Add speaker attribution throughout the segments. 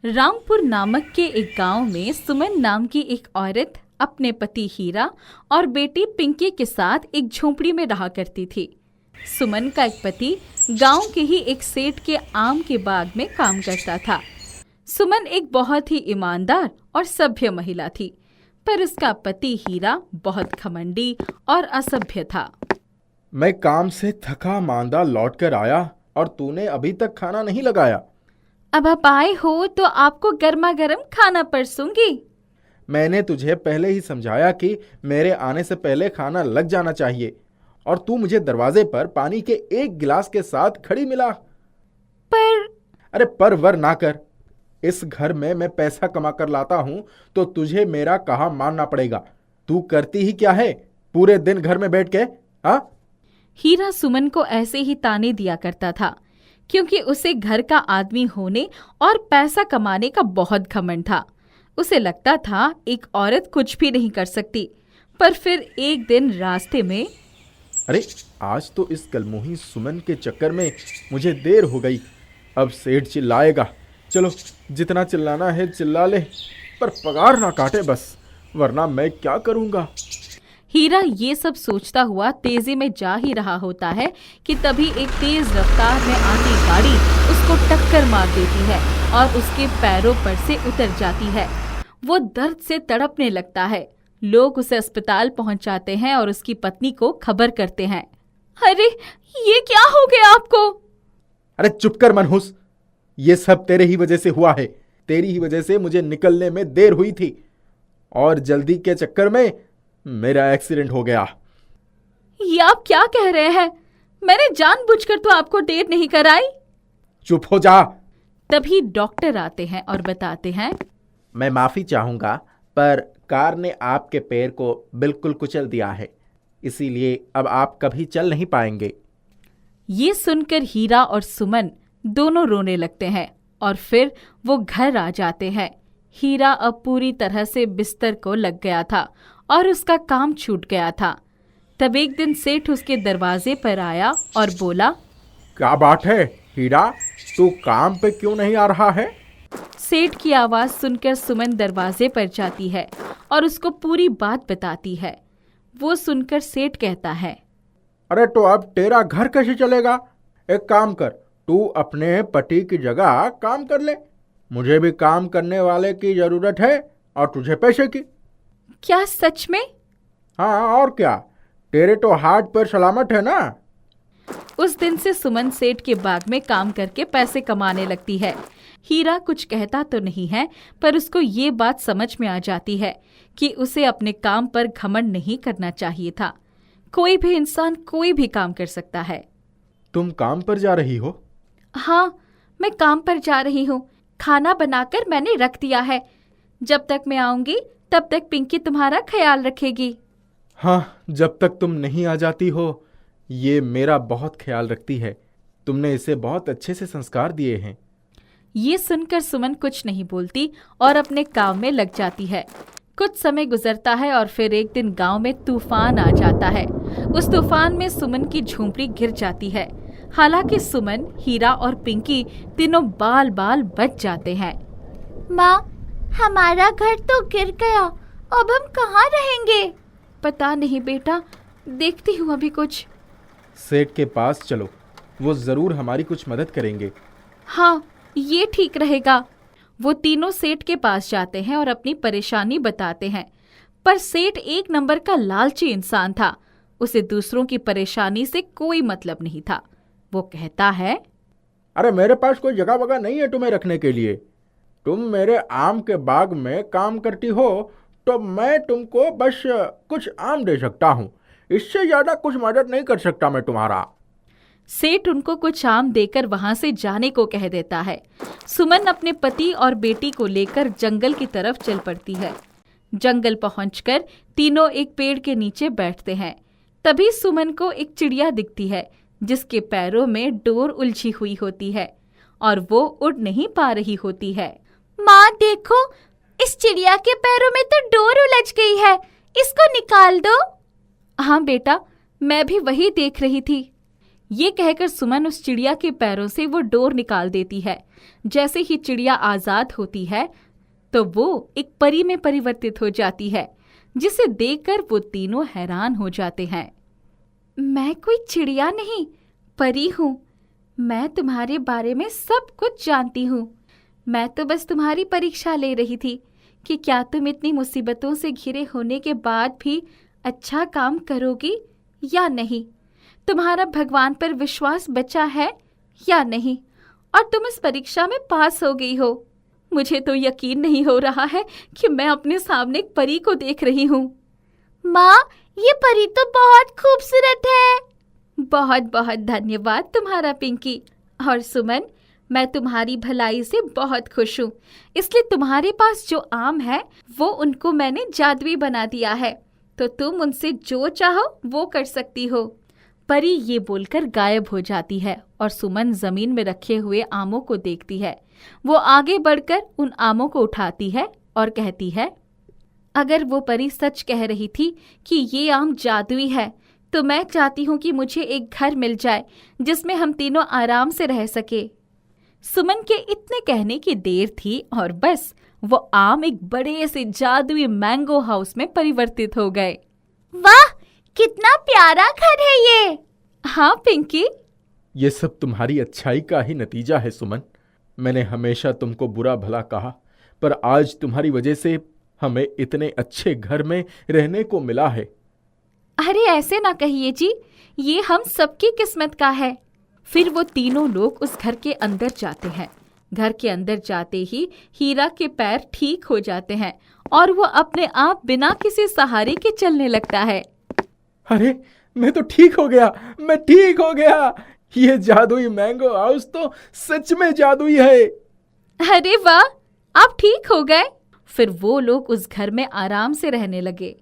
Speaker 1: रामपुर नामक के एक गांव में सुमन नाम की एक औरत अपने पति हीरा और बेटी पिंकी के साथ एक झोपड़ी में रहा करती थी। सुमन का एक पति गांव के ही एक सेठ के आम के बाग में काम करता था। सुमन एक बहुत ही ईमानदार और सभ्य महिला थी, पर उसका पति हीरा बहुत घमंडी और असभ्य था।
Speaker 2: मैं काम से थका मांदा लौट कर आया और तूने अभी तक खाना नहीं लगाया।
Speaker 1: अब आप आए हो तो आपको गर्मा गर्म खाना परसूंगी।
Speaker 2: मैंने तुझे पहले ही समझाया कि मेरे आने से पहले खाना लग जाना चाहिए और तू मुझे दरवाजे पर पानी के एक गिलास के साथ खड़ी मिला।
Speaker 1: पर
Speaker 2: पर वर ना कर। इस घर में मैं पैसा कमा कर लाता हूं तो तुझे मेरा कहा मानना पड़ेगा। तू करती ही क्या है पूरे दिन घर में बैठ के? हाँ,
Speaker 1: हीरा सुमन को ऐसे ही ताने दिया करता था, क्योंकि उसे घर का आदमी होने और पैसा कमाने का बहुत घमंड था। उसे लगता था एक औरत कुछ भी नहीं कर सकती। पर फिर एक दिन रास्ते में
Speaker 2: आज तो इस कलमुही सुमन के चक्कर में मुझे देर हो गई। अब सेठ चिल्लाएगा। चलो, जितना चिल्लाना है चिल्ला ले, पर पगार ना काटे बस, वरना मैं क्या करूंगा।
Speaker 1: हीरा ये सब सोचता हुआ तेजी में जा ही रहा होता है कि तभी एक तेज रफ्तार में आती गाड़ी उसको टक्कर मार देती है और उसके पैरों पर से उतर जाती है। वो दर्द से तड़पने लगता है। लोग उसे अस्पताल पहुंचाते हैं और उसकी पत्नी को खबर करते हैं। अरे, ये क्या हो गया आपको?
Speaker 2: अरे चुप कर मनहूस, ये सब तेरे ही वजह से हुआ है। तेरी ही वजह से मुझे निकलने में देर हुई थी और जल्दी के चक्कर में मेरा एक्सीडेंट हो गया।
Speaker 1: ये आप क्या कह रहे हैं? मैंने जानबूझकर तो आपको देर नहीं कराई।
Speaker 2: चुप हो जा।
Speaker 1: तभी डॉक्टर आते हैं और बताते हैं,
Speaker 2: मैं माफी चाहूंगा, पर कार ने आपके पैर को बिल्कुल कुचल दिया है, इसीलिए अब आप कभी चल नहीं पाएंगे।
Speaker 1: ये सुनकर हीरा और सुमन दोनों रोने लगते हैं और फिर वो घर आ जाते हैं। हीरा अब पूरी तरह से बिस्तर को लग गया था और उसका काम छूट गया था। तब एक दिन सेठ उसके दरवाजे पर आया और बोला,
Speaker 2: क्या बात है हीरा, तू काम पे क्यों नहीं आ रहा है?
Speaker 1: सेठ की आवाज सुनकर सुमन दरवाजे पर जाती है और उसको पूरी बात बताती है। वो सुनकर सेठ कहता है,
Speaker 2: अरे तो अब तेरा घर कैसे चलेगा? एक काम कर, तू अपने पति की जगह काम कर ले। मुझे भी काम करने वाले की जरूरत है और तुझे पैसे की।
Speaker 1: क्या सच में?
Speaker 2: हाँ, और क्या, तेरे तो हाथ पर सलामत है ना।
Speaker 1: उस दिन से सुमन सेठ के बाग में काम करके पैसे कमाने लगती है। हीरा कुछ कहता तो नहीं है, पर उसको ये बात समझ में आ जाती है कि उसे अपने काम पर घमंड नहीं करना चाहिए था। कोई भी इंसान कोई भी काम कर सकता है।
Speaker 2: तुम काम पर जा रही हो?
Speaker 1: हाँ, मैं काम पर जा रही हूँ। खाना बनाकर मैंने रख दिया है। जब तक मैं आऊंगी तब तक पिंकी तुम्हारा ख्याल रखेगी।
Speaker 2: हाँ, जब तक तुम नहीं आ जाती हो ये मेरा बहुत ख्याल रखती है। तुमने इसे बहुत अच्छे से संस्कार दिए हैं।
Speaker 1: ये सुनकर सुमन कुछ नहीं बोलती और अपने काम में लग जाती है। कुछ समय गुजरता है और फिर एक दिन गांव में तूफान आ जाता है। उस तूफान में सुमन की झोंपड़ी गिर जाती है। हालांकि सुमन, हीरा और पिंकी तीनों बाल बाल बच जाते हैं।
Speaker 3: माँ, हमारा घर तो गिर गया, अब हम कहाँ रहेंगे?
Speaker 1: पता नहीं बेटा, देखती हूँ अभी कुछ।
Speaker 2: सेठ के पास चलो, वो जरूर हमारी कुछ मदद करेंगे।
Speaker 1: हाँ, ये ठीक रहेगा। वो तीनों सेठ के पास जाते हैं और अपनी परेशानी बताते हैं। पर सेठ एक नंबर का लालची इंसान था। उसे दूसरों की परेशानी से कोई मतलब नहीं था। वो कहता है,
Speaker 2: अरे मेरे पास कोई जगह वगह नहीं है तुम्हें रखने के लिए। तुम मेरे आम के बाग में काम करती हो तो मैं तुमको बस कुछ आम दे सकता हूँ, इससे ज्यादा कुछ मदद नहीं कर सकता मैं तुम्हारा।
Speaker 1: सेठ उनको कुछ आम देकर वहां से जाने को कह देता है। सुमन अपने पति और बेटी को लेकर जंगल की तरफ चल पड़ती है। जंगल पहुंचकर तीनों एक पेड़ के नीचे बैठते हैं। तभी सुमन को एक चिड़िया दिखती है जिसके पैरों में डोर उलझी हुई होती है और वो उड़ नहीं पा रही होती है।
Speaker 3: माँ देखो, इस चिड़िया के पैरों में तो डोर उलझ गई है, इसको निकाल दो।
Speaker 1: हाँ बेटा, मैं भी वही देख रही थी। ये कहकर सुमन उस चिड़िया के पैरों से वो डोर निकाल देती है। जैसे ही चिड़िया आजाद होती है तो वो एक परी में परिवर्तित हो जाती है, जिसे देखकर वो तीनों हैरान हो जाते हैं। मैं कोई चिड़िया नहीं, परी हूँ। मैं तुम्हारे बारे में सब कुछ जानती हूँ। मैं तो बस तुम्हारी परीक्षा ले रही थी कि क्या तुम इतनी मुसीबतों से घिरे होने के बाद भी अच्छा काम करोगी या नहीं। तुम्हारा भगवान पर विश्वास बचा है या नहीं, और तुम इस परीक्षा में पास हो गई हो। मुझे तो यकीन नहीं हो रहा है कि मैं अपने सामने एक परी को देख रही हूँ।
Speaker 3: माँ, ये परी तो बहुत खूबसूरत है।
Speaker 1: बहुत बहुत धन्यवाद तुम्हारा पिंकी। और सुमन, मैं तुम्हारी भलाई से बहुत खुश हूँ, इसलिए तुम्हारे पास जो आम है वो उनको मैंने जादुई बना दिया है, तो तुम उनसे जो चाहो वो कर सकती हो। परी ये बोलकर गायब हो जाती है और सुमन जमीन में रखे हुए आमों को देखती है। वो आगे बढ़कर उन आमों को उठाती है और कहती है, अगर वो परी सच कह रही थी कि ये आम जादुई है, तो मैं चाहती हूँ कि मुझे एक घर मिल जाए जिसमें हम तीनों आराम से रह सके। सुमन के इतने कहने की देर थी और बस वो आम एक बड़े से जादुई मैंगो हाउस में परिवर्तित हो गए।
Speaker 3: वाह, कितना प्यारा घर है ये।
Speaker 1: हाँ पिंकी,
Speaker 2: ये सब तुम्हारी अच्छाई का ही नतीजा है सुमन। मैंने हमेशा तुमको बुरा भला कहा, पर आज तुम्हारी वजह से हमें इतने अच्छे घर में रहने को मिला है।
Speaker 1: अरे ऐसे ना कहिए जी, ये हम सबकी किस्मत का है। फिर वो तीनों लोग उस घर के अंदर जाते हैं। घर के अंदर जाते ही हीरा के पैर ठीक हो जाते हैं और वो अपने आप बिना किसी सहारे के चलने लगता है।
Speaker 2: अरे मैं तो ठीक हो गया, मैं ठीक हो गया। ये जादुई मैंगो हाउस तो सच में जादुई है।
Speaker 1: अरे वाह, आप ठीक हो गए। फिर वो लोग उस घर में आराम से रहने लगे।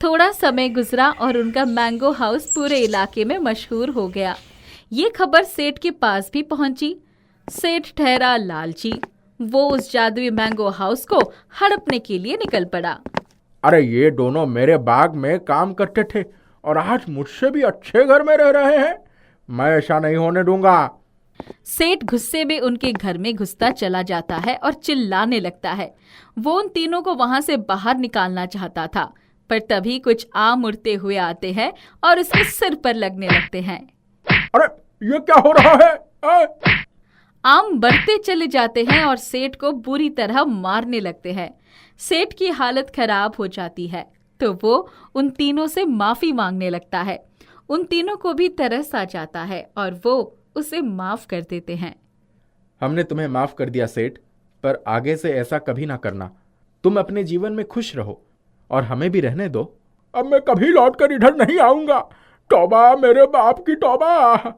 Speaker 1: थोड़ा समय गुजरा और उनका मैंगो हाउस पूरे इलाके में मशहूर हो गया। ये खबर सेठ के पास भी पहुंची। सेठ ठहरा लालची। वो उस जादुई मैंगो हाउस को हड़पने के लिए निकल पड़ा।
Speaker 2: अरे ये दोनों मेरे बाग में काम करते थे और आज मुझसे भी अच्छे घर में रह रहे हैं। मैं ऐसा नहीं होने दूंगा।
Speaker 1: सेठ गुस्से में उनके घर में घुसता चला जाता है और चिल्लाने लगता है। वो उन तीनों को वहां से बाहर निकालना चाहता था, पर तभी कुछ आम उड़ते हुए आते हैं और उसके सिर पर लगने लगते हैं।
Speaker 2: अरे ये क्या हो रहा है?
Speaker 1: आम बढ़ते चले जाते हैं और सेठ को बुरी तरह मारने लगते हैं। सेठ की हालत खराब हो जाती है तो वो उन तीनों से माफी मांगने लगता है। उन तीनों को भी तरस आ जाता है और वो उसे माफ कर देते हैं।
Speaker 2: हमने तुम्हें माफ कर दिया सेठ, पर आगे से ऐसा कभी ना करना। तुम अपने जीवन में खुश रहो और हमें भी रहने दो। अब मैं कभी लौटकर इधर नहीं आऊंगा। तौबा मेरे बाप की तौबा।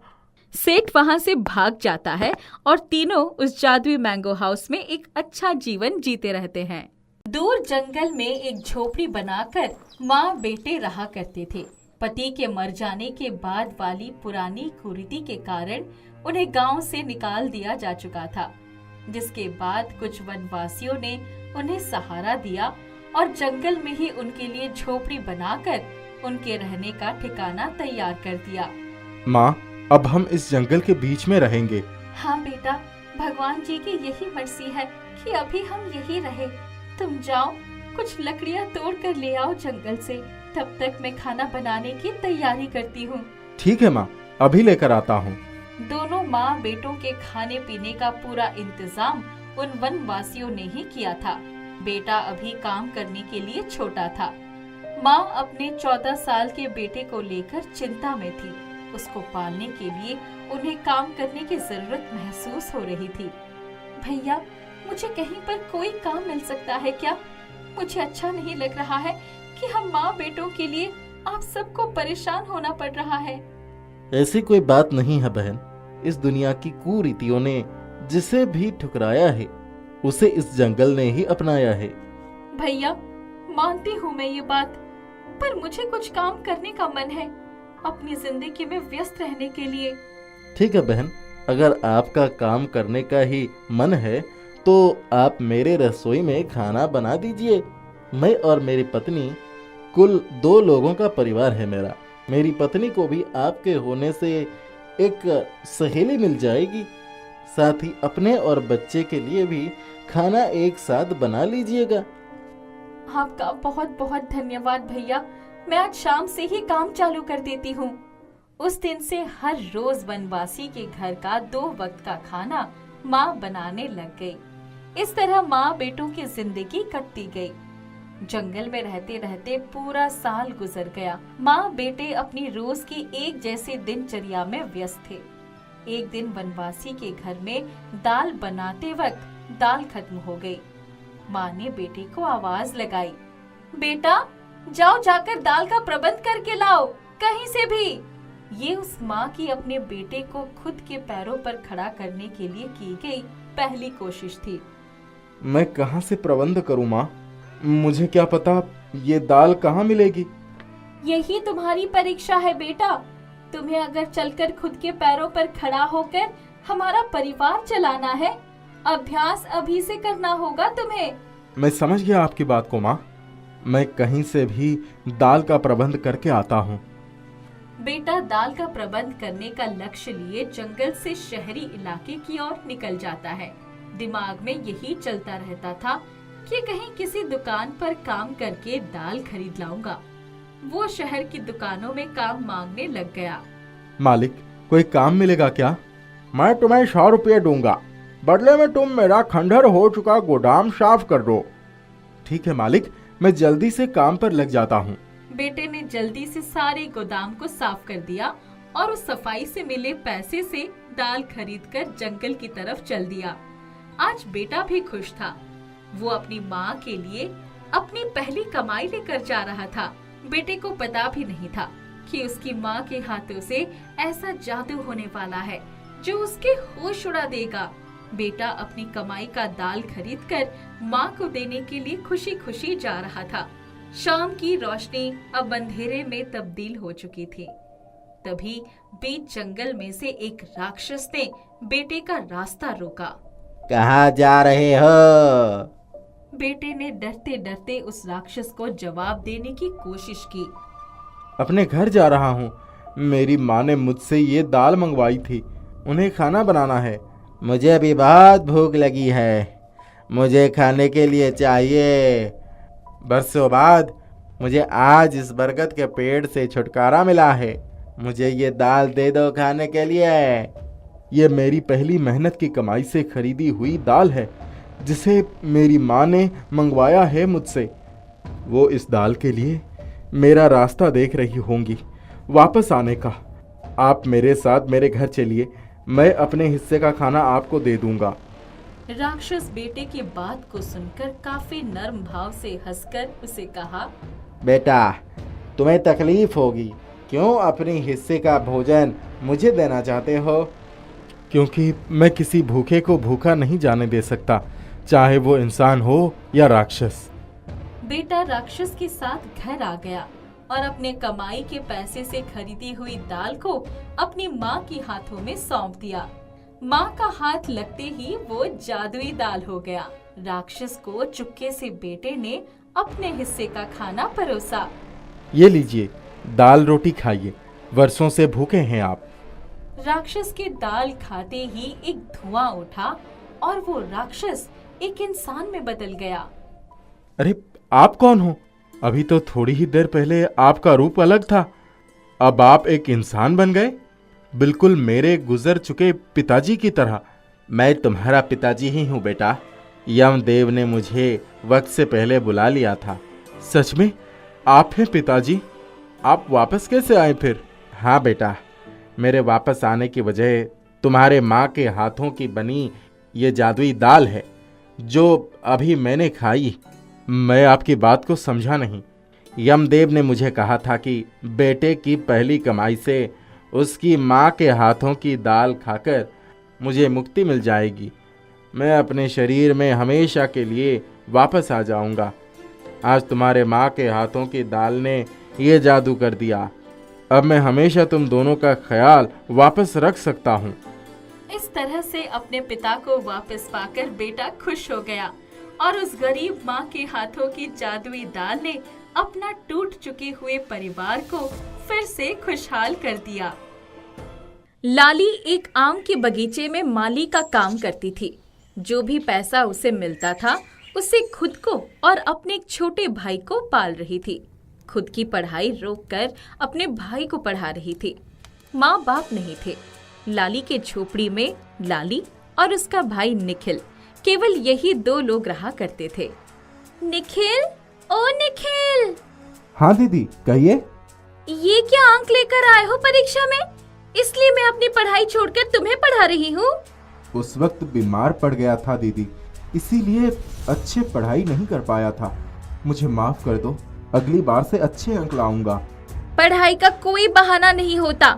Speaker 1: सेठ वहां से भाग जाता है और तीनों उस जादुई मैंगो हाउस में एक अच्छा जीवन जीते रहते हैं। दूर जंगल में एक झोपड़ी बनाकर माँ बेटे रहा करते थे। पति के मर जाने के बाद वाली पुरानी कुरीति के कारण उन्हें गांव से निकाल दिया जा चुका था, जिसके बाद कुछ वनवासियों ने उन्हें सहारा दिया और जंगल में ही उनके लिए झोपड़ी बनाकर उनके रहने का ठिकाना तैयार कर दिया।
Speaker 2: माँ, अब हम इस जंगल के बीच में रहेंगे।
Speaker 1: हाँ बेटा, भगवान जी की यही मर्जी है कि अभी हम यही रहे। तुम जाओ, कुछ लकड़ियाँ तोड़ कर ले आओ जंगल से। तब तक मैं खाना बनाने की तैयारी करती हूँ।
Speaker 2: ठीक है माँ, अभी लेकर आता हूँ।
Speaker 1: दोनों माँ बेटों के खाने पीने का पूरा इंतजाम उन वनवासियों ने ही किया था। बेटा अभी काम करने के लिए छोटा था। माँ अपने 14 साल के बेटे को लेकर चिंता में थी। उसको पालने के लिए उन्हें काम करने की जरूरत महसूस हो रही थी। भैया, मुझे कहीं पर कोई काम मिल सकता है क्या? मुझे अच्छा नहीं लग रहा है कि हम माँ बेटों के लिए आप सबको परेशान होना पड़ रहा है।
Speaker 4: ऐसी कोई बात नहीं है बहन। इस दुनिया की कुरीतियों ने जिसे भी ठुकराया है उसे इस जंगल ने ही अपनाया है।
Speaker 1: भैया, मानती हूँ मैं ये बात, पर मुझे कुछ काम करने का मन है अपनी जिंदगी में व्यस्त रहने के लिए।
Speaker 4: ठीक है बहन, अगर आपका काम करने का ही मन है तो आप मेरे रसोई में खाना बना दीजिए। मैं और मेरी पत्नी, कुल 2 लोगों का परिवार है मेरा। मेरी पत्नी को भी आपके होने से एक सहेली मिल जाएगी। साथ ही अपने और बच्चे के लिए भी खाना एक साथ बना लीजिएगा।
Speaker 1: आपका बहुत बहुत धन्यवाद भैया। मैं आज शाम से ही काम चालू कर देती हूँ। उस दिन से हर रोज वनवासी के घर का 2 वक्त का खाना माँ बनाने लग गई। इस तरह माँ बेटों की जिंदगी कटती गई। जंगल में रहते रहते पूरा साल गुजर गया। माँ बेटे अपनी रोज की एक जैसे दिनचर्या में व्यस्त थे। एक दिन वनवासी के घर में दाल बनाते वक्त दाल खत्म हो गई। माँ ने बेटे को आवाज लगाई, बेटा जाओ जाकर दाल का प्रबंध करके लाओ कहीं से भी। ये उस माँ की अपने बेटे को खुद के पैरों पर खड़ा करने के लिए की गई पहली कोशिश थी।
Speaker 2: मैं कहाँ से प्रबंध करूँ माँ? मुझे क्या पता ये दाल कहाँ मिलेगी?
Speaker 1: यही तुम्हारी परीक्षा है बेटा। तुम्हें अगर चलकर खुद के पैरों पर खड़ा होकर हमारा परिवार चलाना है, अभ्यास अभी से करना होगा तुम्हें।
Speaker 2: मैं समझ गया आपकी बात को माँ। मैं कहीं से भी दाल का प्रबंध करके आता हूँ।
Speaker 1: बेटा दाल का प्रबंध करने का लक्ष्य लिए जंगल से शहरी इलाके की ओर निकल जाता है। दिमाग में यही चलता रहता था कि कहीं किसी दुकान पर काम करके दाल खरीद लाऊंगा। वो शहर की दुकानों में काम मांगने लग गया।
Speaker 2: मालिक, कोई काम मिलेगा क्या? मैं तुम्हें 100 रुपये दूंगा, बदले में तुम मेरा खंडहर हो चुका गोदाम साफ कर दो। ठीक है मालिक, मैं जल्दी से काम पर लग जाता हूँ।
Speaker 1: बेटे ने जल्दी से सारे गोदाम को साफ कर दिया और उस सफाई से मिले पैसे से दाल खरीदकर जंगल की तरफ चल दिया। आज बेटा भी खुश था। वो अपनी माँ के लिए अपनी पहली कमाई लेकर जा रहा था। बेटे को पता भी नहीं था कि उसकी माँ के हाथों से ऐसा जादू होने वाला है जो उसके होश उड़ा देगा। बेटा अपनी कमाई का दाल खरीदकर माँ को देने के लिए खुशी खुशी जा रहा था। शाम की रोशनी अब अंधेरे में तब्दील हो चुकी थी। तभी बीच जंगल में से एक राक्षस ने बेटे का रास्ता रोका।
Speaker 4: कहाँ जा रहे हो?
Speaker 1: बेटे ने डरते डरते उस राक्षस को जवाब देने की कोशिश की।
Speaker 2: अपने घर जा रहा हूँ। मेरी माँ ने मुझसे ये दाल मंगवाई थी, उन्हें खाना बनाना है।
Speaker 4: मुझे भी बहुत भूख लगी है, मुझे खाने के लिए चाहिए।
Speaker 2: बरसों बाद मुझे आज इस बरगद के पेड़ से छुटकारा मिला है।
Speaker 4: मुझे ये दाल दे दो खाने के लिए।
Speaker 2: ये मेरी पहली मेहनत की कमाई से खरीदी हुई दाल है, जिसे मेरी माँ ने मंगवाया है मुझसे। वो इस दाल के लिए मेरा रास्ता देख रही होंगी वापस आने का। आप मेरे साथ मेरे घर चलिए, मैं अपने हिस्से का खाना आपको दे दूंगा।
Speaker 1: राक्षस बेटे की बात को सुनकर काफी नर्म भाव से हंसकर उसे कहा,
Speaker 4: बेटा तुम्हें तकलीफ होगी, क्यों अपने हिस्से का भोजन मुझे देना चाहते हो?
Speaker 2: क्योंकि मैं किसी भूखे को भूखा नहीं जाने दे सकता, चाहे वो इंसान हो या राक्षस।
Speaker 1: बेटा राक्षस के साथ घर आ गया और अपने कमाई के पैसे से खरीदी हुई दाल को अपनी माँ के हाथों में सौंप दिया। माँ का हाथ लगते ही वो जादुई दाल हो गया। राक्षस को चुपके से बेटे ने अपने हिस्से का खाना परोसा।
Speaker 2: ये लीजिए, दाल रोटी खाइए, वर्षों से भूखे हैं आप।
Speaker 1: राक्षस के दाल खाते ही एक धुआं उठा और वो राक्षस एक इंसान में बदल गया।
Speaker 2: अरे आप कौन हो? अभी तो थोड़ी ही देर पहले आपका रूप अलग था, अब आप एक इंसान बन गए, बिल्कुल मेरे गुजर चुके पिताजी की तरह।
Speaker 4: मैं तुम्हारा पिताजी ही हूँ बेटा। यमदेव ने मुझे वक्त से पहले बुला लिया था।
Speaker 2: सच में आप हैं पिताजी? आप वापस कैसे आए फिर?
Speaker 4: हाँ बेटा, मेरे वापस आने की वजह तुम्हारे माँ के हाथों की बनी ये जादुई दाल है जो अभी मैंने खाई।
Speaker 2: मैं आपकी बात को समझा नहीं।
Speaker 4: यमदेव ने मुझे कहा था कि बेटे की पहली कमाई से उसकी माँ के हाथों की दाल खाकर मुझे मुक्ति मिल जाएगी। मैं अपने शरीर में हमेशा के लिए वापस आ जाऊंगा। आज तुम्हारे माँ के हाथों की दाल ने ये जादू कर दिया। अब मैं हमेशा तुम दोनों का ख्याल वापस रख सकता हूँ।
Speaker 1: इस तरह से अपने पिता को वापस पाकर बेटा खुश हो गया और उस गरीब माँ के हाथों की जादुई दाल ने अपना टूट चुके हुए परिवार को फिर से खुशहाल कर दिया। लाली एक आम के बगीचे में माली का काम करती थी। जो भी पैसा उसे मिलता था उससे खुद को और अपने एक छोटे भाई को पाल रही थी। खुद की पढ़ाई रोककर अपने भाई को पढ़ा रही थी। माँ बाप नहीं थे। लाली के झोपड़ी में लाली और उसका भाई निखिल, केवल यही दो लोग रहा करते थे। निखिल, ओ निखिल।
Speaker 4: हाँ दीदी, कहिए।
Speaker 1: ये क्या अंक लेकर आए हो परीक्षा में? इसलिए मैं अपनी पढ़ाई छोड़कर तुम्हें पढ़ा रही हूँ।
Speaker 4: उस वक्त बीमार पड़ गया था दीदी, इसीलिए अच्छे पढ़ाई नहीं कर पाया था। मुझे माफ कर दो, अगली बार से अच्छे अंक लाऊंगा।
Speaker 1: पढ़ाई का कोई बहाना नहीं होता।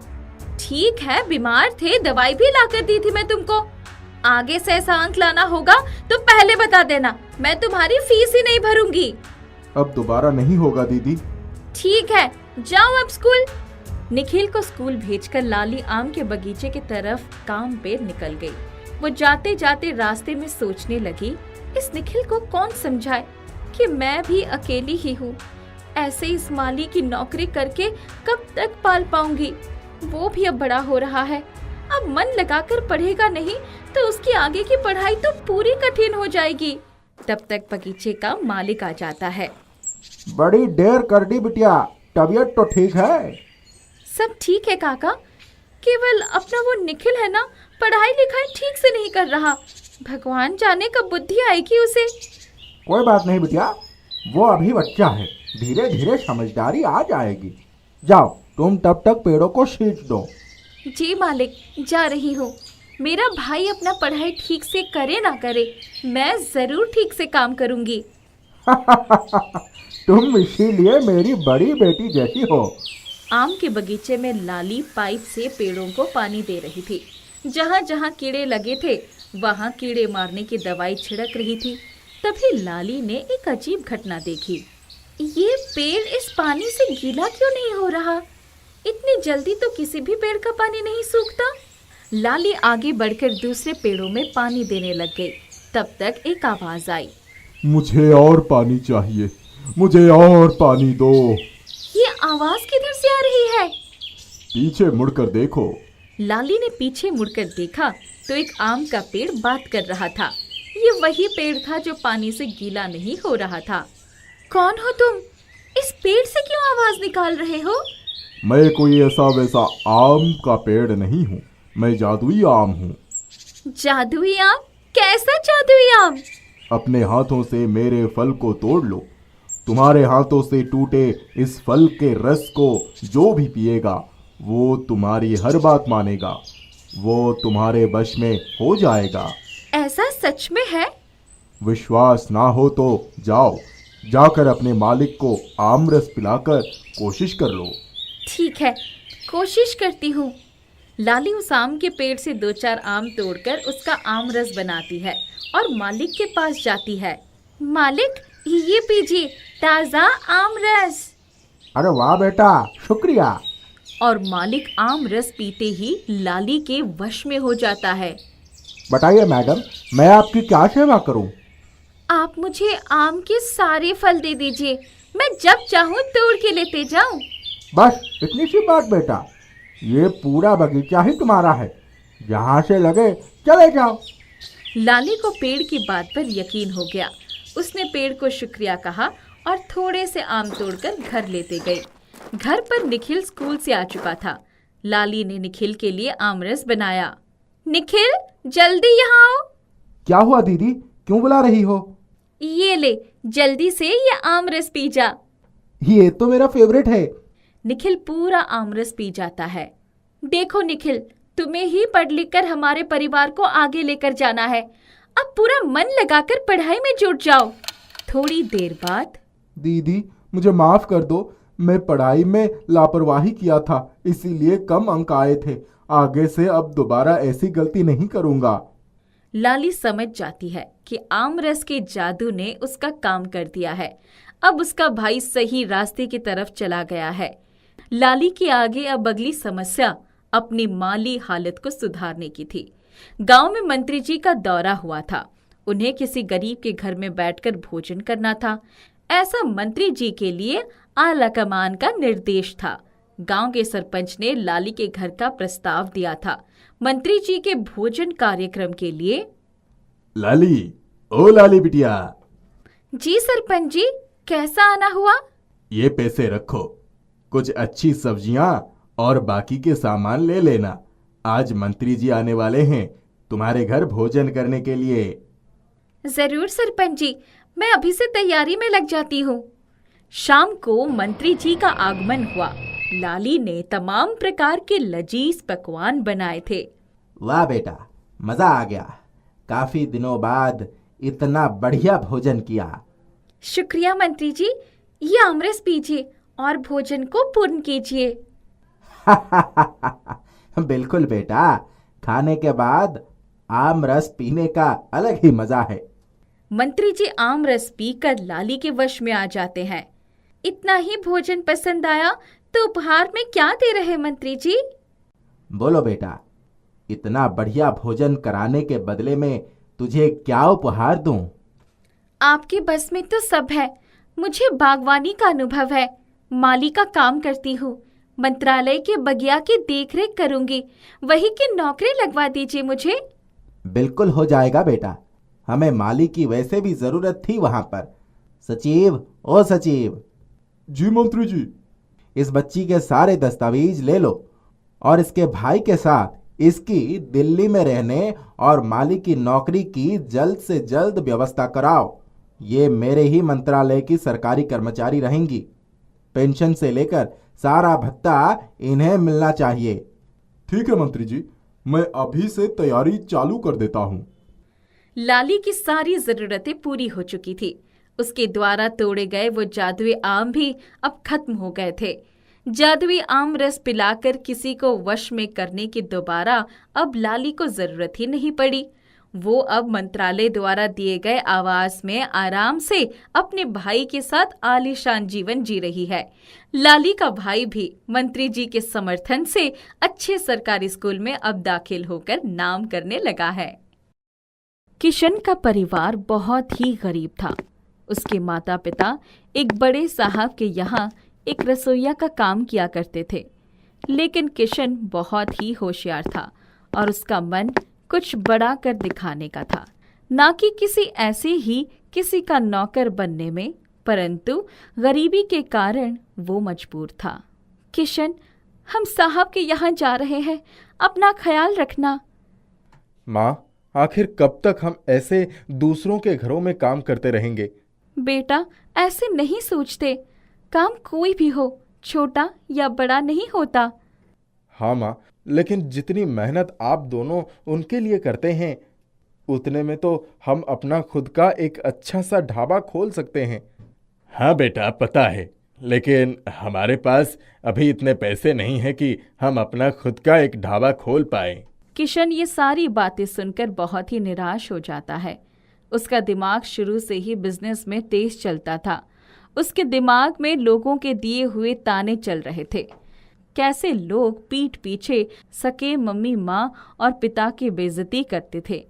Speaker 1: ठीक है, बीमार थे, दवाई भी लाकर दी थी मैं तुमको। आगे से ऐसा अंक लाना होगा तो पहले बता देना, मैं तुम्हारी फीस ही नहीं भरूंगी।
Speaker 4: अब दोबारा नहीं होगा दीदी।
Speaker 1: ठीक है, जाओ अब स्कूल। निखिल को स्कूल भेजकर लाली आम के बगीचे की तरफ काम पे निकल गई। वो जाते जाते रास्ते में सोचने लगी, इस निखिल को कौन समझाए कि मैं भी अकेली ही हूँ। ऐसे इस माली की नौकरी करके कब तक पाल पाऊंगी। वो भी अब बड़ा हो रहा है, अब मन लगाकर पढ़ेगा नहीं तो उसकी आगे की पढ़ाई तो पूरी कठिन हो जाएगी। तब तक बगीचे का मालिक आ जाता है।
Speaker 2: बड़ी देर कर दी बिटिया, तबीयत तो ठीक है?
Speaker 1: सब ठीक है काका, केवल अपना वो निखिल है ना, पढ़ाई लिखाई ठीक से नहीं कर रहा। भगवान जाने कब बुद्धि आएगी उसे।
Speaker 2: कोई बात नहीं बिटिया, वो अभी बच्चा है, धीरे धीरे समझदारी आ जाएगी। जाओ तुम तब तक पेड़ों को सींच दो।
Speaker 1: जी मालिक, जा रही हूँ। मेरा भाई अपना पढ़ाई ठीक से करे ना करे, मैं जरूर ठीक से काम करूँगी।
Speaker 2: तुम इसीलिए मेरी बड़ी बेटी जैसी हो।
Speaker 1: आम के बगीचे में लाली पाइप से पेड़ों को पानी दे रही थी। जहाँ जहाँ कीड़े लगे थे वहाँ कीड़े मारने की दवाई छिड़क रही थी। तभी लाली ने एक अजीब घटना देखी। ये पेड़ इस पानी से गीला क्यों नहीं हो रहा? इतनी जल्दी तो किसी भी पेड़ का पानी नहीं सूखता। लाली आगे बढ़कर दूसरे पेड़ों में पानी देने लग गई। तब तक एक आवाज आई,
Speaker 4: मुझे और पानी चाहिए, मुझे और पानी दो।
Speaker 1: ये आवाज किधर से आ रही है?
Speaker 4: पीछे मुड़कर देखो।
Speaker 1: लाली ने पीछे मुड़कर देखा तो एक आम का पेड़ बात कर रहा था। ये वही पेड़ था जो पानी से गीला नहीं हो रहा था। कौन हो तुम? इस पेड़ से क्यों आवाज निकाल रहे हो?
Speaker 4: मैं कोई ऐसा वैसा आम का पेड़ नहीं हूँ, मैं जादुई आम हूँ।
Speaker 1: जादुई आम? कैसा जादुई आम?
Speaker 4: अपने हाथों से मेरे फल को तोड़ लो। तुम्हारे हाथों से टूटे इस फल के रस को जो भी पिएगा वो तुम्हारी हर बात मानेगा, वो तुम्हारे वश में हो जाएगा।
Speaker 1: ऐसा सच में है?
Speaker 4: विश्वास ना हो तो जाओ, जाकर अपने मालिक को आम रस पिलाकर कोशिश कर लो।
Speaker 1: ठीक है, कोशिश करती हूँ। लाली उस आम के पेड़ से 2-4 आम तोड़कर उसका आम रस बनाती है और मालिक के पास जाती है। मालिक, ये पीजिए ताज़ा आम रस।
Speaker 2: अरे वाह बेटा, शुक्रिया।
Speaker 1: और मालिक आम रस पीते ही लाली के वश में हो जाता है।
Speaker 2: बताइए मैडम, मैं आपकी क्या सेवा करूं?
Speaker 1: आप मुझे आम के सारे फल दे दीजिए, मैं जब चाहूँ तोड़ के लेते जाऊं।
Speaker 2: बस इतनी सी बात बेटा, ये पूरा बगीचा ही तुम्हारा है, जहाँ से लगे चले जाओ।
Speaker 1: लाली को पेड़ की बात पर यकीन हो गया। उसने पेड़ को शुक्रिया कहा और थोड़े से आम तोड़कर घर लेते गई। घर पर निखिल स्कूल से आ चुका था। लाली ने निखिल के लिए आमरस बनाया। निखिल, जल्दी यहाँ आओ।
Speaker 4: क्या हुआ दीदी, क्यों बुला रही हो?
Speaker 1: ये ले, जल्दी से ये आमरस पी जा।
Speaker 4: ये तो मेरा फेवरेट है।
Speaker 1: निखिल पूरा आमरस पी जाता है। देखो निखिल, तुम्हें ही पढ़ लिख कर हमारे परिवार को आगे लेकर जाना है। अब पूरा मन लगाकर पढ़ाई में जुट जाओ। थोड़ी देर बाद,
Speaker 4: दीदी मुझे माफ कर दो, मैं पढ़ाई में लापरवाही किया था, इसीलिए कम अंक आए थे। आगे से अब दोबारा ऐसी गलती नहीं करूंगा।
Speaker 1: लाली समझ जाती है कि आमरस के जादू ने उसका काम कर दिया है। अब उसका भाई सही रास्ते की तरफ चला गया है। लाली के आगे अब अगली समस्या अपनी माली हालत को सुधारने की थी। गांव में मंत्री जी का दौरा हुआ था। उन्हें किसी गरीब के घर में बैठकर भोजन करना था। ऐसा मंत्री जी के लिए आला कमान का निर्देश था। गांव के सरपंच ने लाली के घर का प्रस्ताव दिया था मंत्री जी के भोजन कार्यक्रम के लिए।
Speaker 5: लाली, ओ लाली बिटिया,
Speaker 1: जी सरपंच जी, कैसा आना हुआ?
Speaker 5: ये पैसे रखो, कुछ अच्छी सब्जियां और बाकी के सामान ले लेना। आज मंत्री जी आने वाले हैं तुम्हारे घर भोजन करने के लिए।
Speaker 1: जरूर सरपंच जी, मैं अभी से तैयारी में लग जाती हूँ। शाम को मंत्री जी का आगमन हुआ। लाली ने तमाम प्रकार के लजीज पकवान बनाए थे।
Speaker 4: वाह बेटा, मजा आ गया। काफी दिनों बाद इतना बढ़िया भोजन किया।
Speaker 1: शुक्रिया मंत्री जी, ये आमरस पीजिए और भोजन को पूर्ण कीजिए।
Speaker 4: बिल्कुल बेटा, खाने के बाद आम रस पीने का अलग ही मजा है।
Speaker 1: मंत्री जी आम रस पीकर लाली के वश में आ जाते हैं। इतना ही भोजन पसंद आया तो उपहार में क्या दे रहे मंत्री जी?
Speaker 4: बोलो बेटा, इतना बढ़िया भोजन कराने के बदले में तुझे क्या उपहार दूं?
Speaker 1: आपके बस में तो सब है। मुझे बागवानी का अनुभव है, माली का काम करती हूँ, मंत्रालय के बगिया की देखरेख करूंगी। वही की नौकरी लगवा दीजिए मुझे।
Speaker 4: बिल्कुल हो जाएगा बेटा, हमें माली की वैसे भी जरूरत थी वहां पर। सचिव, ओ सचिव।
Speaker 5: जी मंत्री जी।
Speaker 4: इस बच्ची के सारे दस्तावेज ले लो और इसके भाई के साथ इसकी दिल्ली में रहने और माली की नौकरी की जल्द से जल्द व्यवस्था कराओ। ये मेरे ही मंत्रालय की सरकारी कर्मचारी रहेंगी। पेंशन से लेकर सारा भत्ता इन्हें मिलना चाहिए।
Speaker 5: ठीक है मंत्री जी, मैं अभी से तैयारी चालू कर देता हूँ।
Speaker 1: लाली की सारी जरूरतें पूरी हो चुकी थी। उसके द्वारा तोड़े गए वो जादुई आम भी अब खत्म हो गए थे। जादुई आम रस पिलाकर किसी को वश में करने की दोबारा अब लाली को जरूरत ही नहीं पड़ी। वो अब मंत्रालय द्वारा दिए गए आवास में आराम से अपने भाई के साथ आलीशान जीवन जी रही है। लाली का भाई भी मंत्री जी के समर्थन से अच्छे सरकारी स्कूल में अब दाखिल होकर नाम करने लगा है। किशन का परिवार बहुत ही गरीब था। उसके माता पिता एक बड़े साहब के यहाँ एक रसोइया का काम किया करते थे। लेकिन किशन बहुत ही होशियार था और उसका मन कुछ बड़ा कर दिखाने का था, ना कि किसी ऐसे ही किसी का नौकर बनने में, परंतु गरीबी के कारण वो मजबूर था। किशन, हम साहब के यहाँ जा रहे हैं, अपना ख्याल रखना।
Speaker 2: माँ, आखिर कब तक हम ऐसे दूसरों के घरों में काम करते रहेंगे?
Speaker 1: बेटा, ऐसे नहीं सोचते। काम कोई भी हो, छोटा या बड़ा नहीं होता।
Speaker 2: हाँ माँ, लेकिन जितनी मेहनत आप दोनों उनके लिए करते हैं, उतने में तो हम अपना खुद का एक अच्छा सा ढाबा खोल सकते हैं।
Speaker 5: हाँ बेटा, पता है, लेकिन हमारे पास अभी इतने पैसे नहीं हैं कि हम अपना खुद का एक ढाबा खोल पाए।
Speaker 1: किशन ये सारी बातें सुनकर बहुत ही निराश हो जाता है। उसका दिमाग शुरू से ही बिजनेस में तेज चलता था। उसके दिमाग में लोगों के दिए हुए ताने चल रहे थे। कैसे लोग पीठ पीछे सके मम्मी, माँ और पिता की बेइज्जती करते थे।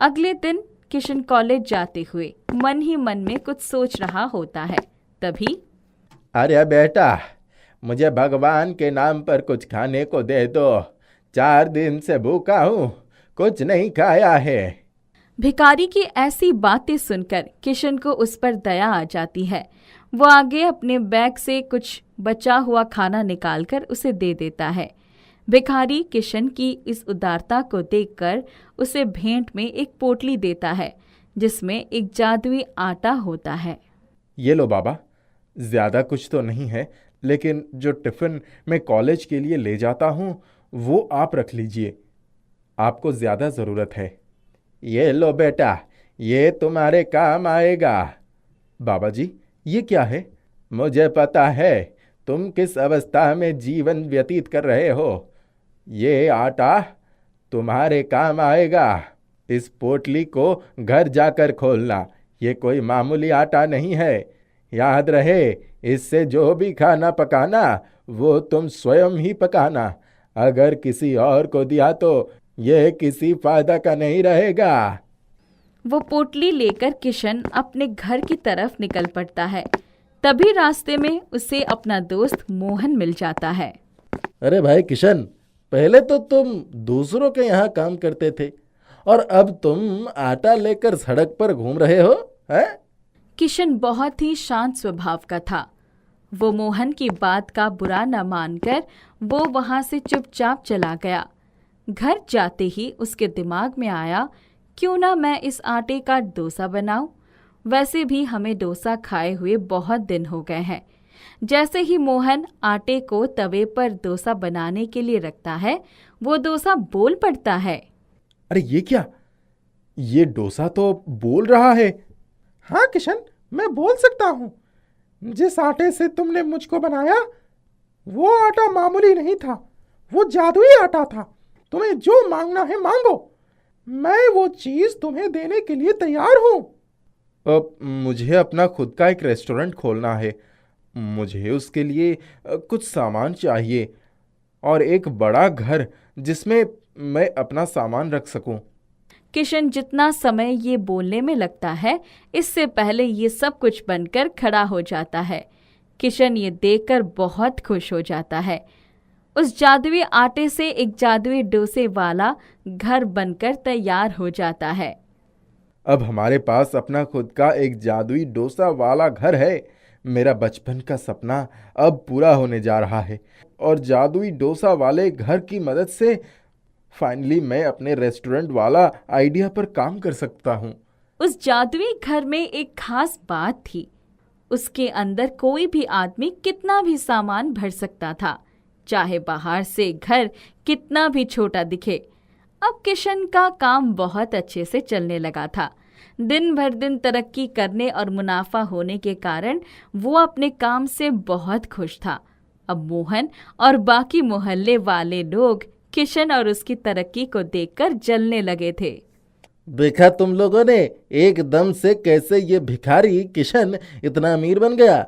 Speaker 1: अगले दिन किशन कॉलेज जाते हुए मन ही मन में कुछ सोच रहा होता है। तभी
Speaker 2: अरे बेटा, मुझे भगवान के नाम पर कुछ खाने को दे दो। 4 दिन से भूखा हूँ, कुछ नहीं खाया है।
Speaker 1: भिखारी की ऐसी बातें सुनकर किशन को उस पर दया आ जाती है। वो आगे अपने बैग से कुछ बचा हुआ खाना निकालकर उसे दे देता है। भिखारी किशन की इस उदारता को देखकर उसे भेंट में एक पोटली देता है, जिसमें एक जादुई आटा होता है।
Speaker 2: ये लो बाबा, ज्यादा कुछ तो नहीं है, लेकिन जो टिफिन मैं कॉलेज के लिए ले जाता हूँ वो आप रख लीजिए, आपको ज्यादा जरूरत है। ये लो बेटा, ये तुम्हारे काम आएगा। बाबा जी, ये क्या है? मुझे पता है तुम किस अवस्था में जीवन व्यतीत कर रहे हो। ये आटा तुम्हारे काम आएगा। इस पोटली को घर जाकर खोलना। ये कोई मामूली आटा नहीं है। याद रहे, इससे जो भी खाना पकाना वो तुम स्वयं ही पकाना। अगर किसी और को दिया तो यह किसी फायदा का नहीं रहेगा।
Speaker 1: वो पोटली लेकर किशन अपने घर की तरफ निकल पड़ता है। तभी रास्ते में उसे अपना दोस्त मोहन मिल जाता है।
Speaker 4: अरे भाई किशन, पहले तो तुम दूसरों के यहाँ काम करते थे और अब तुम आटा लेकर सड़क पर घूम रहे हो, हैं?
Speaker 1: किशन बहुत ही शांत स्वभाव का था। वो मोहन की बात का बुरा न मानकर वो वहां से चुपचाप चला गया। घर जाते ही उसके दिमाग में आया, क्यों ना मैं इस आटे का डोसा बनाऊं। वैसे भी हमें डोसा खाए हुए बहुत दिन हो गए हैं। जैसे ही मोहन आटे को तवे पर डोसा बनाने के लिए रखता है, वो डोसा बोल पड़ता है।
Speaker 2: अरे ये क्या, ये डोसा तो बोल रहा है। हाँ किशन, मैं बोल सकता हूँ। जिस आटे से तुमने मुझको बनाया वो आटा मामूली नहीं था, वो जादुई आटा था। तुम्हें जो मांगना है मांगो, मैं वो चीज तुम्हें देने के लिए तैयार हूँ।
Speaker 4: अब मुझे अपना खुद का एक रेस्टोरेंट खोलना है। मुझे उसके लिए कुछ सामान चाहिए और एक बड़ा घर जिसमें मैं अपना सामान रख सकूं।
Speaker 1: किशन जितना समय ये बोलने में लगता है, इससे पहले ये सब कुछ बनकर खड़ा हो जाता है। किशन ये देखकर बहुत खुश हो जाता है। उस जादुई आटे से एक जादुई डोसे वाला घर बनकर तैयार हो जाता है।
Speaker 4: अब हमारे पास अपना खुद का एक जादुई डोसा वाला घर है। मेरा बचपन का सपना अब पूरा होने जा रहा है और जादुई डोसा वाले घर की मदद से फाइनली मैं अपने रेस्टोरेंट वाला आइडिया पर काम कर सकता हूँ।
Speaker 1: उस जादुई घर में एक खास बात थी। उसके अंदर कोई भी आदमी कितना भी सामान भर सकता था, चाहे बाहर से घर कितना भी छोटा दिखे। अब किशन का काम बहुत अच्छे से चलने लगा था। दिन भर दिन तरक्की करने और मुनाफा होने के कारण वो अपने काम से बहुत खुश था। अब मोहन और बाकी मोहल्ले वाले लोग किशन और उसकी तरक्की को देखकर जलने लगे थे।
Speaker 4: देखा तुम लोगों ने एकदम से कैसे ये भिखारी किशन इतना अमीर बन गया।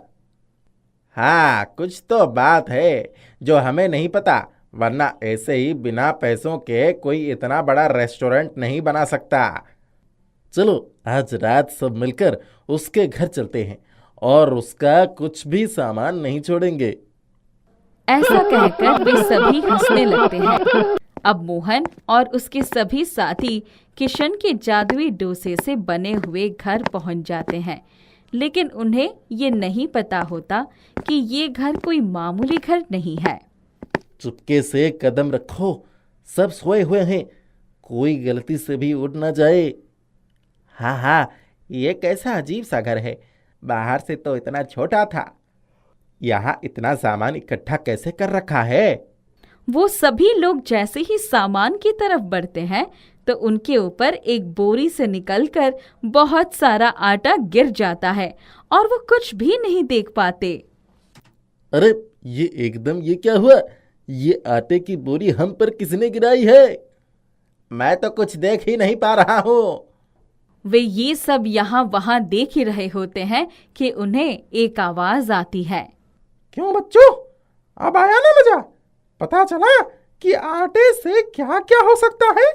Speaker 2: हाँ, कुछ तो बात है जो हमें नहीं पता, वरना ऐसे ही बिना पैसों के कोई इतना बड़ा रेस्टोरेंट नहीं बना सकता।
Speaker 4: चलो आज रात सब मिलकर उसके घर चलते हैं और उसका कुछ भी सामान नहीं छोड़ेंगे।
Speaker 1: ऐसा कहकर वे सभी हंसने लगते हैं। अब मोहन और उसके सभी साथी किशन के जादुई डोसे से बने हुए घर पहुंच जाते हैं, लेकिन उन्हें ये नहीं पता होता कि ये घर कोई मामूली घर नहीं है।
Speaker 4: चुपके से कदम रखो, सब सोए हुए हैं, कोई गलती से भी उड़ ना जाए।
Speaker 2: हाँ हाँ, ये कैसा अजीब सा घर है। बाहर से तो इतना छोटा था, यहाँ इतना सामान इकट्ठा कैसे कर रखा है।
Speaker 1: वो सभी लोग जैसे ही सामान की तरफ बढ़ते हैं तो उनके ऊपर एक बोरी से निकलकर बहुत सारा आटा गिर जाता है और वो कुछ भी नहीं देख पाते।
Speaker 4: अरे ये क्या हुआ? ये आटे की बोरी हम पर किसने गिराई है?
Speaker 2: मैं तो कुछ देख ही नहीं पा रहा हूँ।
Speaker 1: वे ये सब यहाँ वहाँ देख ही रहे होते हैं कि उन्हें एक आवाज आती है।
Speaker 2: क्यों बच्चों, अब आया ना मजा? पता चला कि आटे से क्या क्या हो सकता है।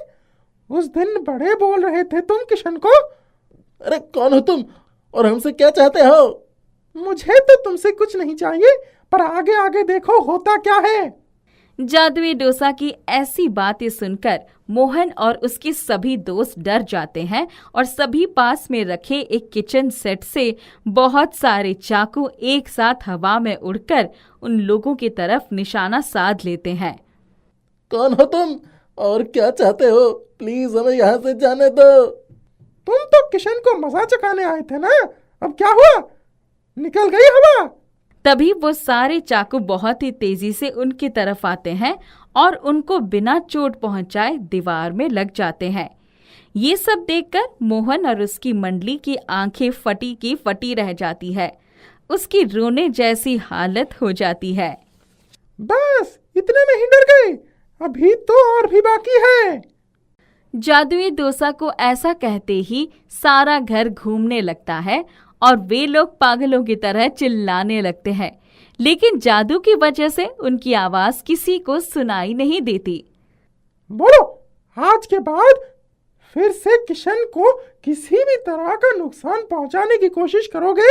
Speaker 2: उस दिन बड़े बोल रहे थे तुम किशन को।
Speaker 4: अरे कौन हो तुम और हमसे क्या चाहते हो?
Speaker 2: मुझे तो तुमसे कुछ नहीं चाहिए, पर आगे आगे देखो होता क्या है।
Speaker 1: जादुई डोसा की ऐसी बातें सुनकर मोहन और उसके सभी दोस्त डर जाते हैं और सभी पास में रखे एक किचन सेट से बहुत सारे चाकू एक साथ हवा में उड़कर उन लोगों की तरफ निशाना साध लेते हैं।
Speaker 4: कौन हो तुम और क्या चाहते हो? प्लीज हमें यहाँ से जाने दो।
Speaker 2: तुम तो किशन को मजा चखाने आए थे ना, अब क्या हुआ? निकल गई हवा।
Speaker 1: तभी वो सारे चाकू बहुत ही तेजी से उनकी तरफ आते हैं और उनको बिना चोट पहुंचाए दीवार में लग जाते हैं। ये सब देखकर मोहन और उसकी मंडली की आंखें फटी की फटी रह जाती है। उसकी रोने जैसी हालत हो जाती है।
Speaker 2: बस इतने में ही डर गए, अभी तो और भी बाकी है।
Speaker 1: जादुई डोसा को ऐसा कहते ही सारा घर घूमने लगता है और वे लोग पागलों की तरह चिल्लाने लगते हैं, लेकिन जादू की वजह से उनकी आवाज किसी को सुनाई नहीं देती।
Speaker 2: बोलो, आज के बाद फिर से किशन को किसी भी तरह का नुकसान पहुंचाने की कोशिश करोगे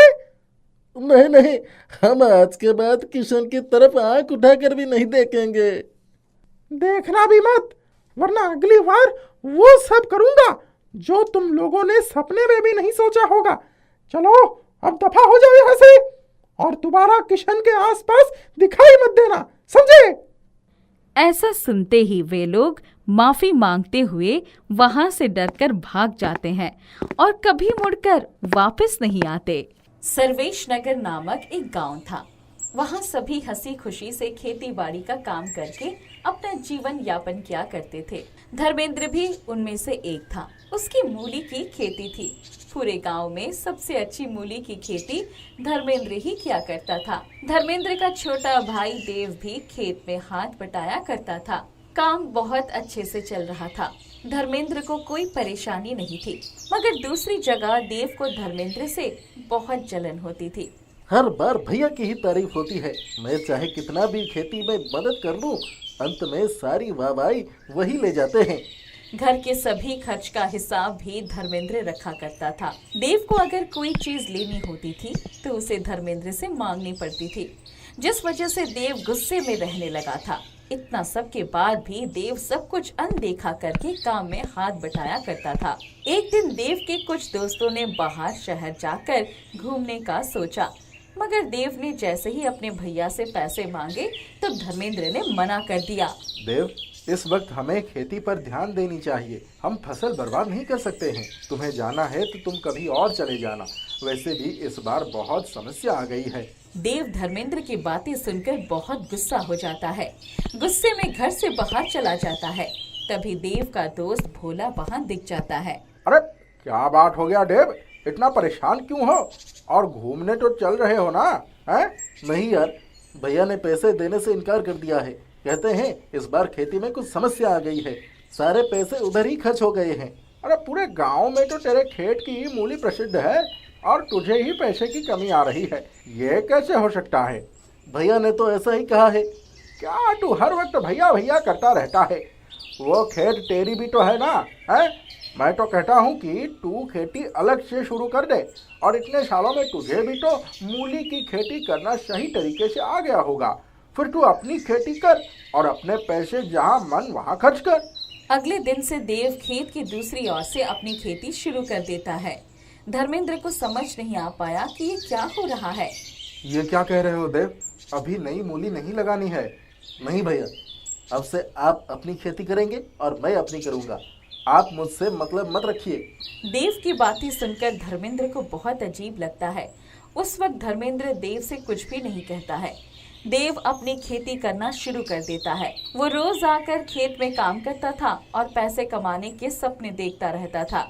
Speaker 5: नहीं नहीं, हम आज के बाद किशन की तरफ आंख उठाकर भी नहीं देखेंगे।
Speaker 2: देखना भी मत, वरना अगली बार वो सब करूंगा जो तुम लोगों ने सपने में भी नहीं सोचा होगा। चलो अब दफा हो जाओ यहाँ से, और दोबारा किशन के आसपास दिखाई मत देना, समझे?
Speaker 1: ऐसा सुनते ही वे लोग माफी मांगते हुए वहां से डरकर भाग जाते हैं और कभी मुड़कर वापस नहीं आते। सर्वेश नगर नामक एक गांव था। वहां सभी हंसी खुशी से खेती बाड़ी का काम करके अपना जीवन यापन किया करते थे। धर्मेंद्र भी उनमें से एक था। उसकी मूली की खेती थी। पूरे गांव में सबसे अच्छी मूली की खेती धर्मेंद्र ही किया करता था। धर्मेंद्र का छोटा भाई देव भी खेत में हाथ बटाया करता था। काम बहुत अच्छे से चल रहा था। धर्मेंद्र को कोई परेशानी नहीं थी, मगर दूसरी जगह देव को धर्मेंद्र से बहुत जलन होती थी।
Speaker 5: हर बार भैया की ही तारीफ होती है। मैं चाहे कितना भी खेती में मदद कर लूं, अंत में सारी वाहवाही वही ले जाते हैं।
Speaker 1: घर के सभी खर्च का हिसाब भी धर्मेंद्र रखा करता था। देव को अगर कोई चीज लेनी होती थी तो उसे धर्मेंद्र से मांगनी पड़ती थी, जिस वजह से देव गुस्से में रहने लगा था। इतना सब के बाद भी देव सब कुछ अनदेखा करके काम में हाथ बटाया करता था। एक दिन देव के कुछ दोस्तों ने बाहर शहर जाकर घूमने का सोचा, मगर देव ने जैसे ही अपने भैया से पैसे मांगे तो धर्मेंद्र ने मना कर दिया।
Speaker 4: देव, इस वक्त हमें खेती पर ध्यान देनी चाहिए। हम फसल बर्बाद नहीं कर सकते हैं। तुम्हें जाना है तो तुम कभी और चले जाना। वैसे भी इस बार बहुत समस्या आ गई है।
Speaker 1: देव धर्मेंद्र की बातें सुनकर बहुत गुस्सा हो जाता है। गुस्से में घर से बाहर चला जाता है। तभी देव का दोस्त भोला वहाँ दिख जाता है।
Speaker 2: अरे क्या बात हो गया देव, इतना परेशान क्यों हो? और घूमने तो चल रहे हो ना? हैं?
Speaker 5: नहीं यार, भैया ने पैसे देने से इनकार कर दिया है। कहते हैं इस बार खेती में कुछ समस्या आ गई है, सारे पैसे उधर ही खर्च हो गए हैं।
Speaker 2: अरे पूरे गांव में तो तेरे खेत की ही मूली प्रसिद्ध है और तुझे ही पैसे की कमी आ रही है। ये कैसे हो सकता है?
Speaker 5: भैया ने तो ऐसा ही कहा है।
Speaker 2: क्या तू हर वक्त भैया भैया करता रहता है? वो खेत तेरी भी तो है ना? है? मैं तो कहता हूँ कि तू खेती अलग से शुरू कर दे, और इतने सालों में तुझे भी तो मूली की खेती करना सही तरीके से आ गया होगा। फिर तू अपनी खेती कर और अपने पैसे जहाँ मन वहाँ खर्च कर।
Speaker 1: अगले दिन से देव खेत की दूसरी ओर से अपनी खेती शुरू कर देता है। धर्मेंद्र को समझ नहीं आ पाया कि ये क्या हो रहा है।
Speaker 4: ये क्या कह रहे हो देव? अभी नई मूली नहीं लगानी है?
Speaker 5: नहीं भैया, अब से आप अपनी खेती करेंगे और मैं अपनी करूँगा। आप मुझसे मतलब मत रखिए।
Speaker 1: देव की बातें सुनकर धर्मेंद्र को बहुत अजीब लगता है। उस वक्त धर्मेंद्र देव से कुछ भी नहीं कहता है। देव अपनी खेती करना शुरू कर देता है। वो रोज आकर खेत में काम करता था और पैसे कमाने के सपने देखता रहता था।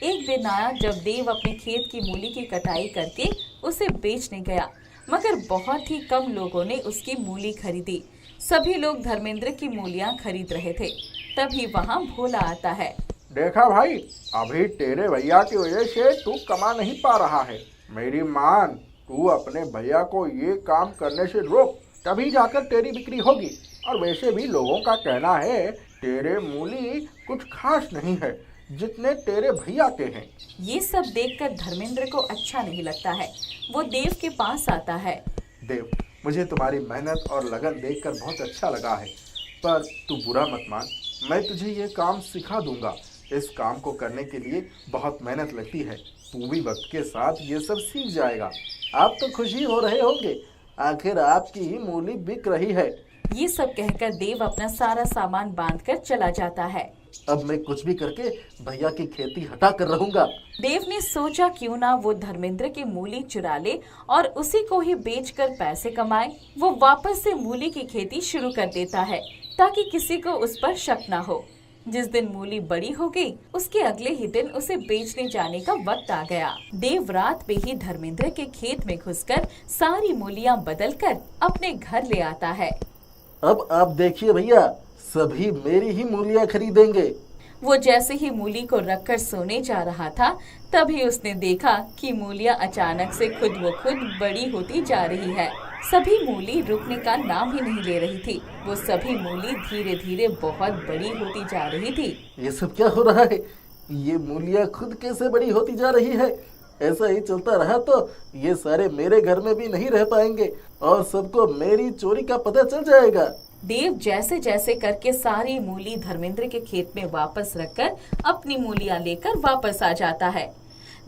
Speaker 1: एक दिन आया जब देव अपने खेत की मूली की कटाई करके उसे बेचने गया, मगर बहुत ही कम लोगों ने उसकी मूली खरीदी। सभी लोग धर्मेंद्र की मूलियां खरीद रहे थे। तभी वहाँ भोला आता है।
Speaker 2: देखा भाई, अभी तेरे भैया की वजह से तू कमा नहीं पा रहा है। मेरी मान, तू अपने भैया को ये काम करने से रोक, तभी जाकर तेरी बिक्री होगी। और वैसे भी लोगों का कहना है तेरे मूली कुछ खास नहीं है जितने तेरे भैया के हैं।
Speaker 1: ये सब देखकर धर्मेंद्र को अच्छा नहीं लगता है। वो देव के पास आता है।
Speaker 4: देव, मुझे तुम्हारी मेहनत और लगन देखकर बहुत अच्छा लगा है, पर तू बुरा मत मान। मैं तुझे ये काम सिखा दूंगा। इस काम को करने के लिए बहुत मेहनत लगती है। तू भी वक्त के साथ ये सब सीख जाएगा।
Speaker 5: आप तो खुशी हो रहे होंगे, आखिर आपकी ही मूली बिक रही है।
Speaker 1: ये सब कहकर देव अपना सारा सामान बांधकर चला जाता है।
Speaker 5: अब मैं कुछ भी करके भैया की खेती हटा कर रहूंगा।
Speaker 1: देव ने सोचा क्यों ना वो धर्मेंद्र की मूली चुरा ले और उसी को ही बेचकर पैसे कमाए। वो वापस से मूली की खेती शुरू कर देता है ताकि किसी को उस पर शक ना हो। जिस दिन मूली बड़ी हो गई, उसके अगले ही दिन उसे बेचने जाने का वक्त आ गया। देव रात में ही धर्मेंद्र के खेत में घुसकर सारी मूलियां बदलकर अपने घर ले आता है।
Speaker 5: अब आप देखिए भैया, सभी मेरी ही मूलियां खरीदेंगे।
Speaker 1: वो जैसे ही मूली को रखकर सोने जा रहा था, तभी उसने देखा कि मूलियां अचानक से खुद ब खुद बड़ी होती जा रही है। सभी मूली रुकने का नाम ही नहीं ले रही थी। वो सभी मूली धीरे धीरे बहुत बड़ी होती जा रही थी।
Speaker 5: ये सब क्या हो रहा है? ये मूलियां खुद कैसे बड़ी होती जा रही है?
Speaker 4: ऐसा ही चलता रहा तो ये सारे मेरे घर में भी नहीं रह पाएंगे और सबको मेरी चोरी का पता चल जाएगा।
Speaker 1: देव जैसे जैसे करके सारी मूली धर्मेंद्र के खेत में वापस रखकर अपनी मूलियां लेकर वापस आ जाता है।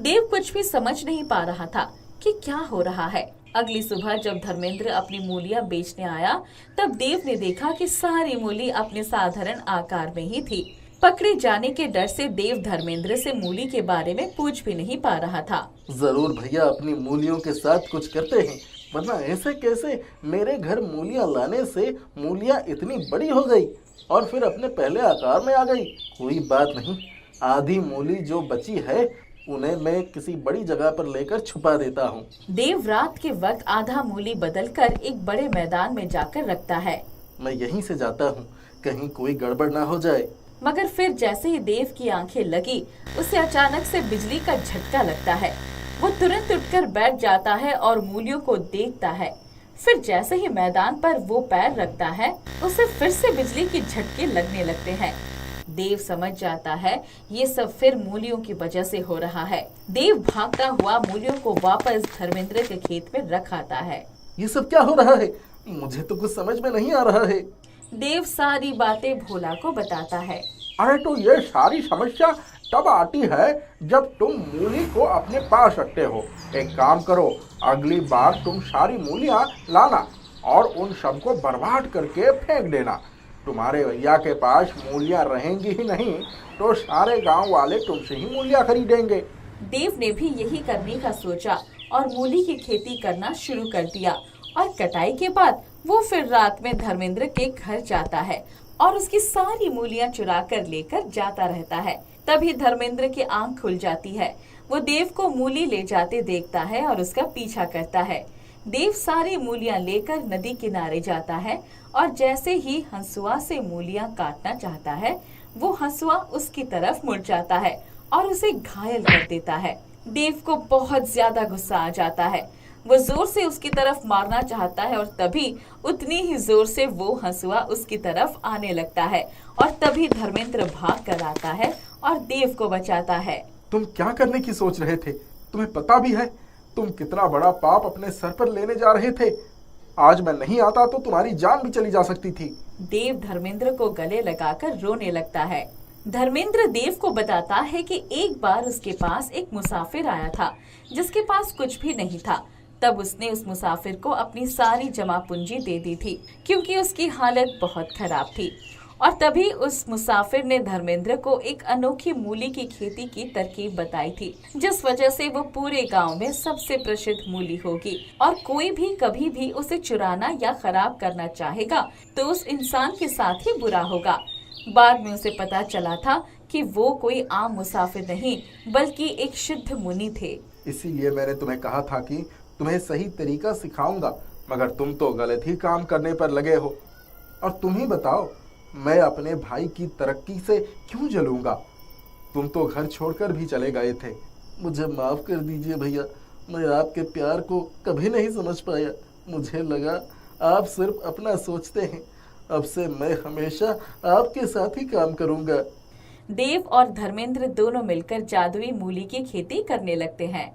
Speaker 1: देव कुछ भी समझ नहीं पा रहा था कि क्या हो रहा है। अगली सुबह जब धर्मेंद्र अपनी मूलियां बेचने आया तब देव ने देखा कि सारी मूली अपने साधारण आकार में ही थी। पकड़े जाने के डर से देव धर्मेंद्र से मूली के बारे में पूछ भी नहीं पा रहा था।
Speaker 4: जरूर भैया अपनी मूलियों के साथ कुछ करते हैं, वरना ऐसे कैसे मेरे घर मूलियां लाने से मूलियां इतनी बड़ी हो गई और फिर अपने पहले आकार में आ गई। कोई बात नहीं, आधी मूली जो बची है उन्हें मैं किसी बड़ी जगह पर लेकर छुपा देता हूँ।
Speaker 1: देव रात के वक्त आधा मूली बदलकर एक बड़े मैदान में जाकर रखता है।
Speaker 4: मैं यहीं से जाता हूँ, कहीं कोई गड़बड़ ना हो जाए।
Speaker 1: मगर फिर जैसे ही देव की आंखें लगी उसे अचानक से बिजली का झटका लगता है। वो तुरंत उठकर बैठ जाता है और मूलियों को देखता है। फिर जैसे ही मैदान पर वो पैर रखता है उसे फिर से बिजली के झटके लगने लगते हैं। देव समझ जाता है ये सब फिर मूलियों की वजह से हो रहा है। देव भागता हुआ मूलियों को वापस धर्मेंद्र के खेत में रख आता है।
Speaker 4: ये सब क्या हो रहा है? मुझे तो कुछ समझ में नहीं आ रहा है।
Speaker 1: देव सारी बातें भोला को बताता है।
Speaker 2: अरे तो ये सारी समस्या तब आती है जब तुम मूली को अपने पास रखते हो। एक काम करो, अगली बार तुम सारी मूलियाँ लाना और उन सबको बर्बाद करके फेंक देना। तुम्हारे भैया के पास मूलियाँ रहेंगी ही नहीं तो सारे गांव वाले तुमसे ही मूलियाँ खरीदेंगे।
Speaker 1: देव ने भी यही करने का सोचा और मूली की खेती करना शुरू कर दिया और कटाई के बाद वो फिर रात में धर्मेंद्र के घर जाता है और उसकी सारी मूलियाँ चुरा कर लेकर जाता रहता है। तभी धर्मेंद्र की आंख खुल जाती है। वो देव को मूली ले जाते देखता है और उसका पीछा करता है। देव सारी मूलियाँ लेकर नदी किनारे जाता है और जैसे ही हंसुआ से मूलियाँ काटना चाहता है वो हंसुआ उसकी तरफ मुड़ जाता है और उसे घायल कर देता है। देव को बहुत ज्यादा गुस्सा आ जाता है। वो जोर से उसकी तरफ मारना चाहता है और तभी उतनी ही जोर से वो हंसुआ उसकी तरफ आने लगता है और तभी धर्मेंद्र भाग कर आता है और देव को बचाता है।
Speaker 2: तुम क्या करने की सोच रहे थे? तुम्हें पता भी है तुम कितना बड़ा पाप अपने सर पर लेने जा रहे थे? आज मैं नहीं आता तो तुम्हारी जान भी चली जा सकती थी।
Speaker 1: देव धर्मेंद्र को गले लगाकर रोने लगता है। धर्मेंद्र देव को बताता है कि एक बार उसके पास एक मुसाफिर आया था जिसके पास कुछ भी नहीं था। तब उसने उस मुसाफिर को अपनी सारी जमा पूंजी दे दी थी क्योंकि उसकी हालत बहुत खराब थी। और तभी उस मुसाफिर ने धर्मेंद्र को एक अनोखी मूली की खेती की तरकीब बताई थी जिस वजह से वो पूरे गांव में सबसे प्रसिद्ध मूली होगी और कोई भी कभी भी उसे चुराना या खराब करना चाहेगा तो उस इंसान के साथ ही बुरा होगा। बाद में उसे पता चला था कि वो कोई आम मुसाफिर नहीं बल्कि एक सिद्ध मुनि थे।
Speaker 2: इसीलिए मैंने तुम्हें कहा था कि तुम्हें सही तरीका सिखाऊंगा, मगर तुम तो गलत ही काम करने पर लगे हो। और तुम ही बताओ, मैं अपने भाई की तरक्की से क्यों जलूंगा? तुम तो घर छोड़कर भी चले गए थे।
Speaker 4: मुझे माफ कर दीजिए भैया, मैं आपके प्यार को कभी नहीं समझ पाया। मुझे लगा आप सिर्फ अपना सोचते हैं। अब से मैं हमेशा आपके साथ ही काम करूंगा।
Speaker 1: देव और धर्मेंद्र दोनों मिलकर जादुई मूली की खेती करने लगते हैं।